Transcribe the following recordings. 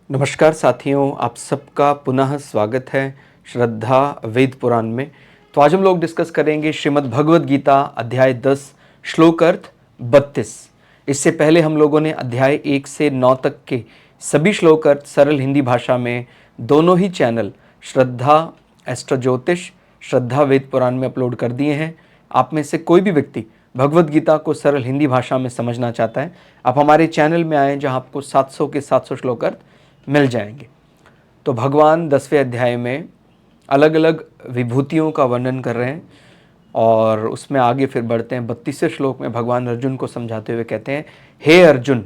नमस्कार साथियों, आप सबका पुनः स्वागत है श्रद्धा वेद पुराण में। तो आज हम लोग डिस्कस करेंगे श्रीमद् भगवद गीता अध्याय 10 श्लोक अर्थ 32। इससे पहले हम लोगों ने अध्याय 1 से 9 तक के सभी श्लोक अर्थ सरल हिंदी भाषा में दोनों ही चैनल श्रद्धा एस्ट्रो ज्योतिष, श्रद्धा वेद पुराण में अपलोड कर दिए हैं। आप में से कोई भी व्यक्ति भगवद गीता को सरल हिंदी भाषा में समझना चाहता है, आप हमारे चैनल में आएँ जहाँ आपको 700 के 700 श्लोक अर्थ मिल जाएंगे। तो भगवान 10वें अध्याय में अलग अलग विभूतियों का वर्णन कर रहे हैं और उसमें आगे फिर बढ़ते हैं। 32वें श्लोक में भगवान अर्जुन को समझाते हुए कहते हैं, हे अर्जुन,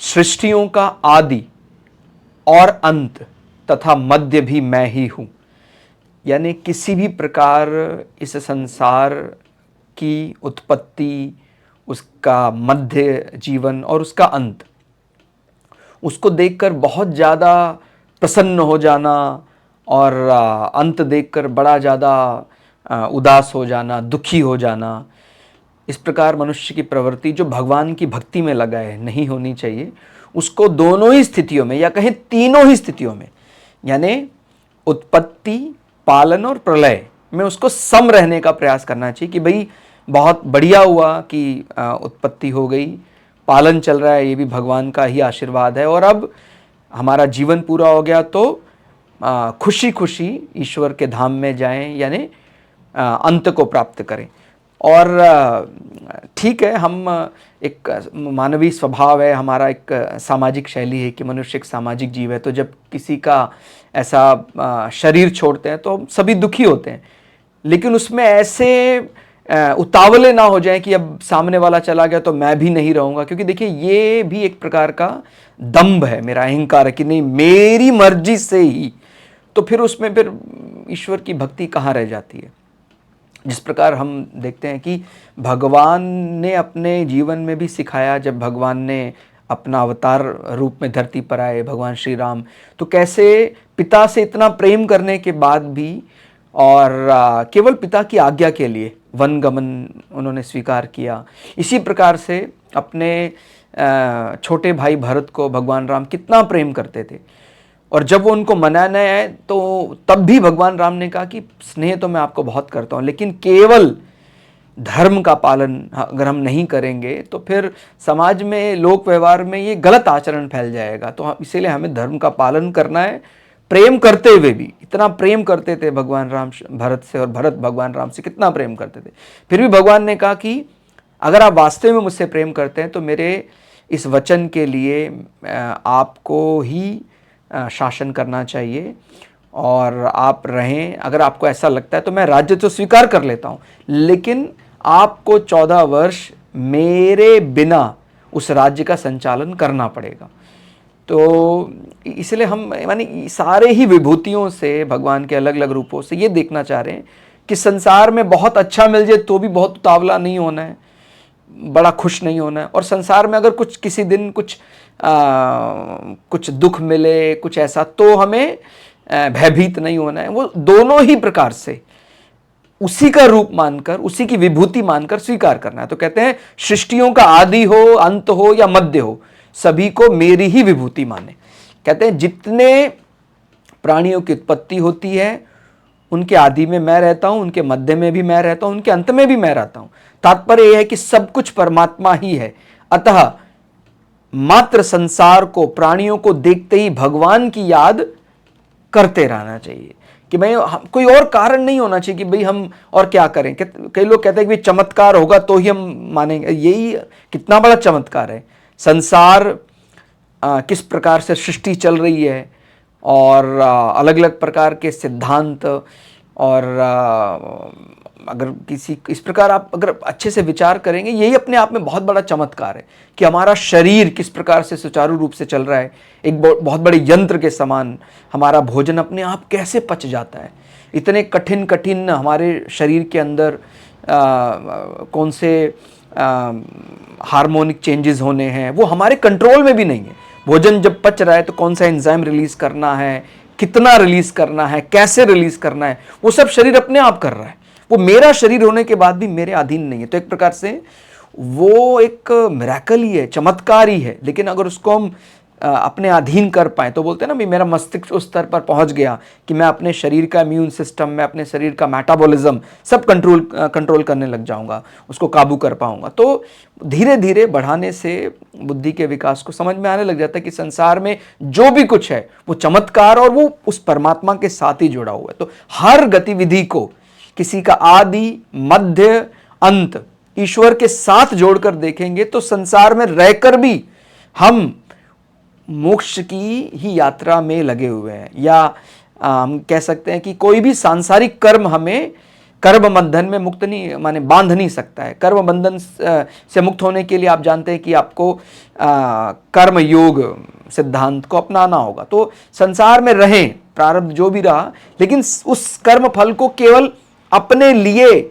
सृष्टियों का आदि और अंत तथा मध्य भी मैं ही हूँ। यानी किसी भी प्रकार इस संसार की उत्पत्ति, उसका मध्य जीवन और उसका अंत, उसको देखकर बहुत ज़्यादा प्रसन्न हो जाना और अंत देखकर बड़ा ज़्यादा उदास हो जाना, दुखी हो जाना, इस प्रकार मनुष्य की प्रवृत्ति जो भगवान की भक्ति में लगा है नहीं होनी चाहिए। उसको दोनों ही स्थितियों में या कहें तीनों ही स्थितियों में, यानी उत्पत्ति, पालन और प्रलय में उसको सम रहने का प्रयास करना चाहिए कि भाई बहुत बढ़िया हुआ कि उत्पत्ति हो गई, पालन चल रहा है, ये भी भगवान का ही आशीर्वाद है, और अब हमारा जीवन पूरा हो गया तो खुशी खुशी ईश्वर के धाम में जाएं, यानी अंत को प्राप्त करें। और ठीक है, हम एक मानवीय स्वभाव है, हमारा एक सामाजिक शैली है कि मनुष्य एक सामाजिक जीव है। तो जब किसी का ऐसा शरीर छोड़ते हैं तो सभी दुखी होते हैं, लेकिन उसमें ऐसे उतावले ना हो जाए कि अब सामने वाला चला गया तो मैं भी नहीं रहूंगा। क्योंकि देखिए, ये भी एक प्रकार का दंभ है, मेरा अहंकार है कि नहीं, मेरी मर्जी से ही। तो फिर उसमें फिर ईश्वर की भक्ति कहाँ रह जाती है। जिस प्रकार हम देखते हैं कि भगवान ने अपने जीवन में भी सिखाया, जब भगवान ने अपना अवतार रूप में धरती पर आए, भगवान श्री राम, तो कैसे पिता से इतना प्रेम करने के बाद भी और केवल पिता की आज्ञा के लिए वन गमन उन्होंने स्वीकार किया। इसी प्रकार से अपने छोटे भाई भरत को भगवान राम कितना प्रेम करते थे, और जब वो उनको मनाने आए तो तब भी भगवान राम ने कहा कि स्नेह तो मैं आपको बहुत करता हूँ, लेकिन केवल धर्म का पालन अगर हम नहीं करेंगे तो फिर समाज में, लोक व्यवहार में ये गलत आचरण फैल जाएगा। तो इसीलिए हमें धर्म का पालन करना है, प्रेम करते हुए भी। इतना प्रेम करते थे भगवान राम भरत से, और भरत भगवान राम से कितना प्रेम करते थे। फिर भी भगवान ने कहा कि अगर आप वास्तव में मुझसे प्रेम करते हैं तो मेरे इस वचन के लिए आपको ही शासन करना चाहिए और आप रहें। अगर आपको ऐसा लगता है तो मैं राज्य तो स्वीकार कर लेता हूँ, लेकिन आपको 14 वर्ष मेरे बिना उस राज्य का संचालन करना पड़ेगा। तो इसलिए हम मानी सारे ही विभूतियों से, भगवान के अलग अलग रूपों से ये देखना चाह रहे हैं कि संसार में बहुत अच्छा मिल जाए तो भी बहुत उतावला नहीं होना है, बड़ा खुश नहीं होना है। और संसार में अगर कुछ किसी दिन कुछ दुख मिले, कुछ ऐसा, तो हमें भयभीत नहीं होना है। वो दोनों ही प्रकार से उसी का रूप मानकर, उसी की विभूति मानकर स्वीकार करना है। तो कहते हैं, सृष्टियों का आदि हो, अंत हो या मध्य हो, सभी को मेरी ही विभूति माने। कहते हैं, जितने प्राणियों की उत्पत्ति होती है उनके आदि में मैं रहता हूं, उनके मध्य में भी मैं रहता हूं, उनके अंत में भी मैं रहता हूं। तात्पर्य यह है कि सब कुछ परमात्मा ही है। अतः मात्र संसार को, प्राणियों को देखते ही भगवान की याद करते रहना चाहिए कि भाई कोई और कारण नहीं होना चाहिए कि भाई हम और क्या करें। कई लोग कहते हैं कि चमत्कार होगा तो ही हम मानेंगे। यही कितना बड़ा चमत्कार है। संसार किस प्रकार से सृष्टि चल रही है, और अलग अलग प्रकार के सिद्धांत, और अगर किसी इस प्रकार आप अगर अच्छे से विचार करेंगे, यही अपने आप में बहुत बड़ा चमत्कार है कि हमारा शरीर किस प्रकार से सुचारू रूप से चल रहा है। एक बहुत बड़े यंत्र के समान हमारा भोजन अपने आप कैसे पच जाता है। इतने कठिन कठिन हमारे शरीर के अंदर कौन से हार्मोनिक चेंजेस होने हैं, वो हमारे कंट्रोल में भी नहीं है। भोजन जब पच रहा है तो कौन सा एंजाइम रिलीज करना है, कितना रिलीज करना है, कैसे रिलीज करना है, वो सब शरीर अपने आप कर रहा है। वो मेरा शरीर होने के बाद भी मेरे अधीन नहीं है। तो एक प्रकार से वो एक मिरेकल ही है, चमत्कार ही है। लेकिन अगर उसको हम अपने अधीन कर पाए, तो बोलते हैं ना भी मेरा मस्तिष्क उस स्तर पर पहुंच गया कि मैं अपने शरीर का इम्यून सिस्टम में, अपने शरीर का मेटाबॉलिज्म सब कंट्रोल करने लग जाऊंगा, उसको काबू कर पाऊंगा। तो धीरे धीरे बढ़ाने से बुद्धि के विकास को समझ में आने लग जाता है कि संसार में जो भी कुछ है वो चमत्कार और वो उस परमात्मा के साथ ही जुड़ा हुआ है। तो हर गतिविधि को किसी का आदि, मध्य, अंत ईश्वर के साथ जोड़कर देखेंगे तो संसार में रहकर भी हम मोक्ष की ही यात्रा में लगे हुए हैं। या हम कह सकते हैं कि कोई भी सांसारिक कर्म हमें कर्म बंधन में मुक्त नहीं, माने बांध नहीं सकता है। कर्म बंधन से मुक्त होने के लिए आप जानते हैं कि आपको कर्म योग सिद्धांत को अपनाना होगा। तो संसार में रहें, प्रारब्ध जो भी रहा, लेकिन उस कर्म फल को केवल अपने लिए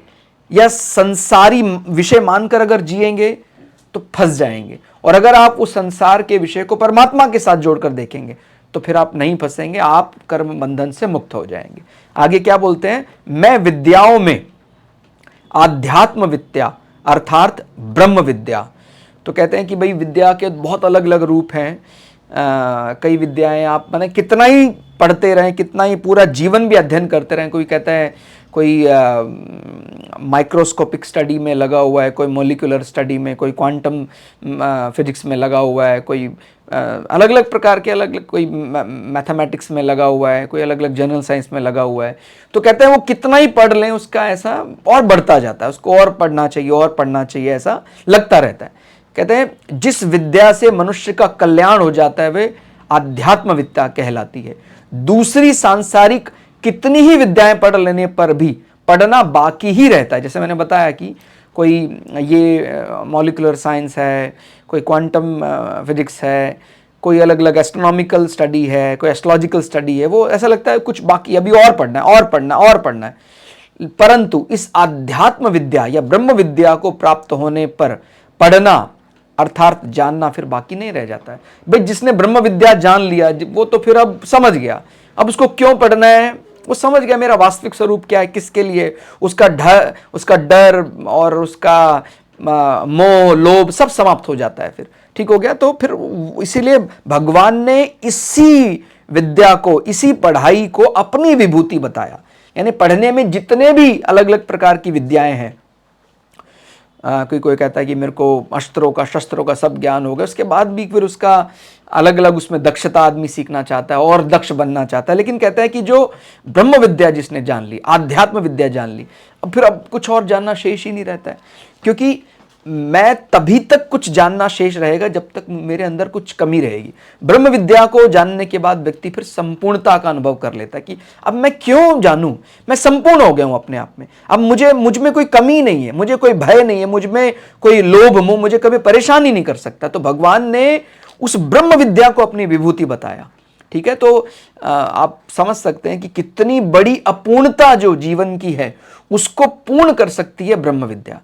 या संसारी विषय मानकर अगर जिएंगे तो फंस जाएंगे। और अगर आप उस संसार के विषय को परमात्मा के साथ जोड़कर देखेंगे तो फिर आप नहीं फंसेंगे, आप कर्म बंधन से मुक्त हो जाएंगे। आगे क्या बोलते हैं, मैं विद्याओं में आध्यात्म विद्या अर्थात ब्रह्म विद्या। तो कहते हैं कि भाई विद्या के बहुत अलग अलग रूप हैं। कई विद्याएं आप माने कितना ही पढ़ते रहें, कितना ही पूरा जीवन भी अध्ययन करते रहें। कोई कहता है कोई माइक्रोस्कोपिक स्टडी में लगा हुआ है, कोई मोलिकुलर स्टडी में, कोई क्वांटम फिजिक्स में लगा हुआ है, कोई अलग अलग प्रकार के अलग अलग, कोई मैथमेटिक्स में लगा हुआ है, कोई अलग अलग जनरल साइंस में लगा हुआ है। तो कहते हैं वो कितना ही पढ़ लें उसका ऐसा और बढ़ता जाता है, उसको और पढ़ना चाहिए और पढ़ना चाहिए, ऐसा लगता रहता है। कहते हैं जिस विद्या से मनुष्य का कल्याण हो जाता है वे आध्यात्म विद्या कहलाती है। दूसरी सांसारिक कितनी ही विद्याएं पढ़ लेने पर भी पढ़ना बाकी ही रहता है। जैसे मैंने बताया कि कोई ये मॉलिक्यूलर साइंस है, कोई क्वांटम फिजिक्स है, कोई अलग अलग एस्ट्रोनॉमिकल स्टडी है, कोई एस्ट्रोलॉजिकल स्टडी है, वो ऐसा लगता है कुछ बाकी अभी और पढ़ना है और पढ़ना और पढ़ना है। परंतु इस आध्यात्म विद्या या ब्रह्म विद्या को प्राप्त होने पर पढ़ना अर्थात जानना फिर बाकी नहीं रह जाता है। भाई जिसने ब्रह्म विद्या जान लिया वो तो फिर अब समझ गया, अब उसको क्यों पढ़ना है, वो समझ गया मेरा वास्तविक स्वरूप क्या है, किसके लिए, उसका डर और उसका मोह लोभ सब समाप्त हो जाता है, फिर ठीक हो गया। तो फिर इसीलिए भगवान ने इसी विद्या को, इसी पढ़ाई को अपनी विभूति बताया। यानी पढ़ने में जितने भी अलग अलग प्रकार की विद्याएं हैं, कोई कहता है कि मेरे को अस्त्रों का शस्त्रों का सब ज्ञान हो गया, उसके बाद भी फिर उसका अलग अलग उसमें दक्षता आदमी सीखना चाहता है और दक्ष बनना चाहता है। लेकिन कहता है कि जो ब्रह्म विद्या जिसने जान ली, आध्यात्म विद्या जान ली, अब कुछ और जानना शेष ही नहीं रहता है। क्योंकि मैं तभी तक कुछ जानना शेष रहेगा जब तक मेरे अंदर कुछ कमी रहेगी। ब्रह्म विद्या को जानने के बाद व्यक्ति फिर संपूर्णता का अनुभव कर लेता है कि अब मैं क्यों जानूं, मैं संपूर्ण हो गया हूं अपने आप में, अब मुझ में कोई कमी नहीं है, मुझे कोई भय नहीं है, मुझ में कोई लोभ मोह मुझे कभी परेशान ही नहीं कर सकता। तो भगवान ने उस ब्रह्म विद्या को अपनी विभूति बताया। ठीक है, तो आप समझ सकते हैं कि कितनी बड़ी अपूर्णता जो जीवन की है उसको पूर्ण कर सकती है ब्रह्म विद्या,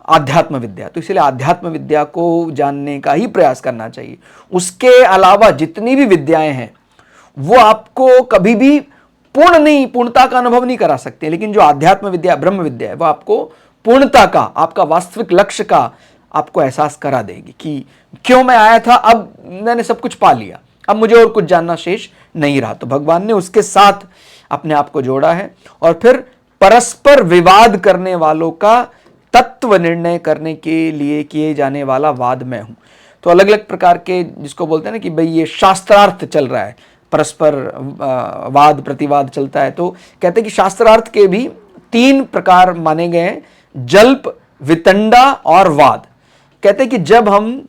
आध्यात्म विद्या। तो इसलिए आध्यात्म विद्या को जानने का ही प्रयास करना चाहिए। उसके अलावा जितनी भी विद्याएं हैं वो आपको कभी भी पूर्णता का अनुभव नहीं करा सकते, लेकिन जो आध्यात्म विद्या ब्रह्म विद्या है वो आपको पूर्णता का, आपका वास्तविक लक्ष्य का आपको एहसास करा देगी कि क्यों मैं आया था, अब मैंने सब कुछ पा लिया, अब मुझे और कुछ जानना शेष नहीं रहा। तो भगवान ने उसके साथ अपने आप को जोड़ा है। और फिर परस्पर विवाद करने वालों का तत्व निर्णय करने के लिए किए जाने वाला वाद मैं हूं। तो अलग अलग प्रकार के जिसको बोलते हैं ना कि भाई ये शास्त्रार्थ चल रहा है, परस्पर वाद प्रतिवाद चलता है। तो कहते हैं कि शास्त्रार्थ के भी 3 प्रकार माने गए हैं, जल्प, वितंडा और वाद। कहते हैं कि जब हम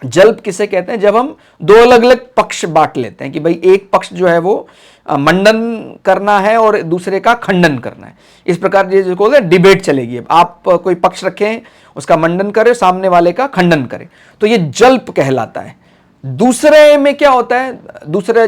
जल्प किसे कहते हैं, जब हम 2 अलग अलग पक्ष बांट लेते हैं कि भाई एक पक्ष जो है वो मंडन करना है और दूसरे का खंडन करना है। इस प्रकार जिसको बोलते हैं डिबेट चलेगी। आप कोई पक्ष रखें, उसका मंडन करें, सामने वाले का खंडन करें, तो ये जल्प कहलाता है। दूसरे में क्या होता है, दूसरे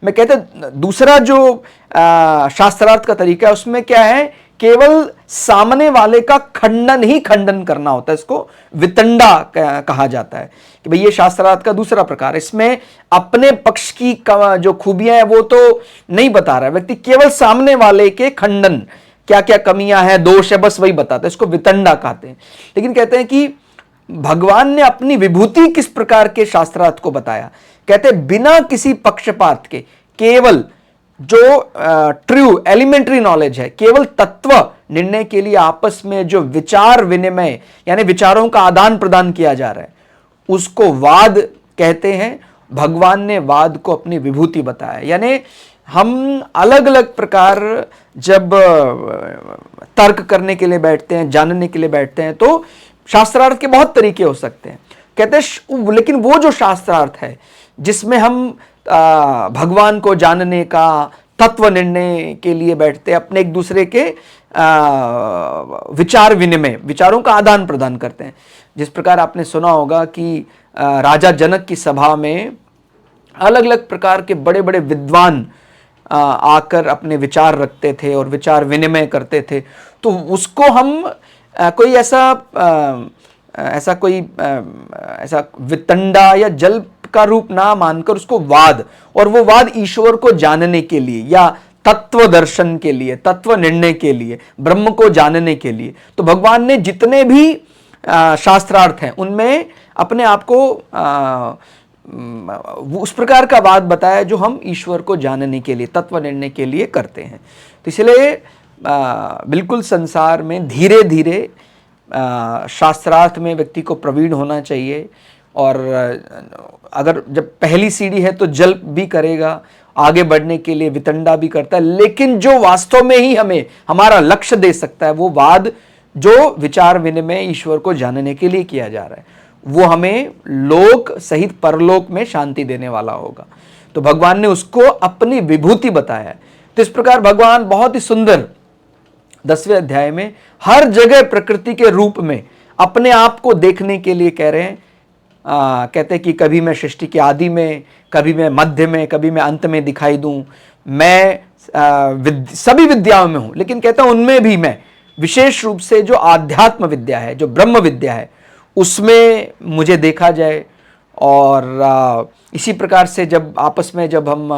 में कहते हैं दूसरा जो शास्त्रार्थ का तरीका है उसमें क्या है, केवल सामने वाले का खंडन ही खंडन करना होता है। इसको वितंडा कहा जाता है कि भाई ये शास्त्रार्थ का दूसरा प्रकार है। इसमें अपने पक्ष की जो खूबियां हैं वो तो नहीं बता रहा है व्यक्ति, केवल सामने वाले के खंडन, क्या क्या कमियां हैं, दोष है, बस वही बताता है। इसको वितंडा कहते हैं। लेकिन कहते हैं कि भगवान ने अपनी विभूति किस प्रकार के शास्त्रार्थ को बताया। कहते बिना किसी पक्षपात के, केवल जो ट्रू एलिमेंट्री नॉलेज है, केवल तत्व निर्णय के लिए आपस में जो विचार विनिमय यानी विचारों का आदान प्रदान किया जा रहा है, उसको वाद कहते हैं। भगवान ने वाद को अपनी विभूति बताया। यानी हम अलग अलग प्रकार जब तर्क करने के लिए बैठते हैं, जानने के लिए बैठते हैं, तो शास्त्रार्थ के बहुत तरीके हो सकते हैं। कहते हैं लेकिन वो जो शास्त्रार्थ है जिसमें हम भगवान को जानने का, तत्व निर्णय के लिए बैठते हैं, अपने एक दूसरे के विचार विनिमय, विचारों का आदान प्रदान करते हैं। जिस प्रकार आपने सुना होगा कि राजा जनक की सभा में अलग अलग प्रकार के बड़े बड़े विद्वान आकर अपने विचार रखते थे और विचार विनिमय करते थे। तो उसको हम कोई ऐसा वितंडा या जल का रूप ना मानकर उसको वाद, और वो वाद ईश्वर को जानने के लिए या तत्व दर्शन के लिए, तत्व निर्णय के लिए, ब्रह्म को जानने के लिए। तो भगवान ने जितने भी शास्त्रार्थ हैं उनमें अपने आप को उस प्रकार का वाद बताया जो हम ईश्वर को जानने के लिए, तत्व निर्णय के लिए करते हैं। तो इसलिए बिल्कुल संसार में धीरे धीरे शास्त्रार्थ में व्यक्ति को प्रवीण होना चाहिए। और अगर जब पहली सीढ़ी है तो जल्प भी करेगा, आगे बढ़ने के लिए वितंडा भी करता है, लेकिन जो वास्तव में ही हमें हमारा लक्ष्य दे सकता है वो वाद जो विचार विनिमय ईश्वर को जानने के लिए किया जा रहा है, वो हमें लोक सहित परलोक में शांति देने वाला होगा। तो भगवान ने उसको अपनी विभूति बताया है। तो इस प्रकार भगवान बहुत ही सुंदर 10वें अध्याय में हर जगह प्रकृति के रूप में अपने आप को देखने के लिए कह रहे हैं। कहते हैं कि कभी मैं सृष्टि के आदि में, कभी मैं मध्य में, कभी मैं अंत में दिखाई दूं। मैं सभी विद्याओं में हूं, लेकिन कहता हूं उनमें भी मैं विशेष रूप से जो आध्यात्म विद्या है, जो ब्रह्म विद्या है, उसमें मुझे देखा जाए। और इसी प्रकार से जब आपस में जब हम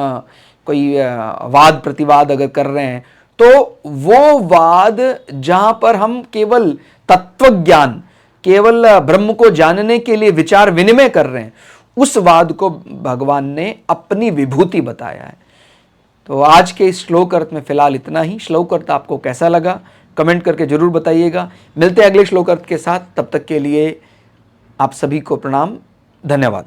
कोई वाद प्रतिवाद अगर कर रहे हैं, तो वो वाद जहां पर हम केवल तत्वज्ञान, केवल ब्रह्म को जानने के लिए विचार विनिमय कर रहे हैं, उस वाद को भगवान ने अपनी विभूति बताया है। तो आज के इस श्लोक अर्थ में फिलहाल इतना ही। श्लोक अर्थ आपको कैसा लगा कमेंट करके जरूर बताइएगा। मिलते हैं अगले श्लोक अर्थ के साथ, तब तक के लिए आप सभी को प्रणाम, धन्यवाद।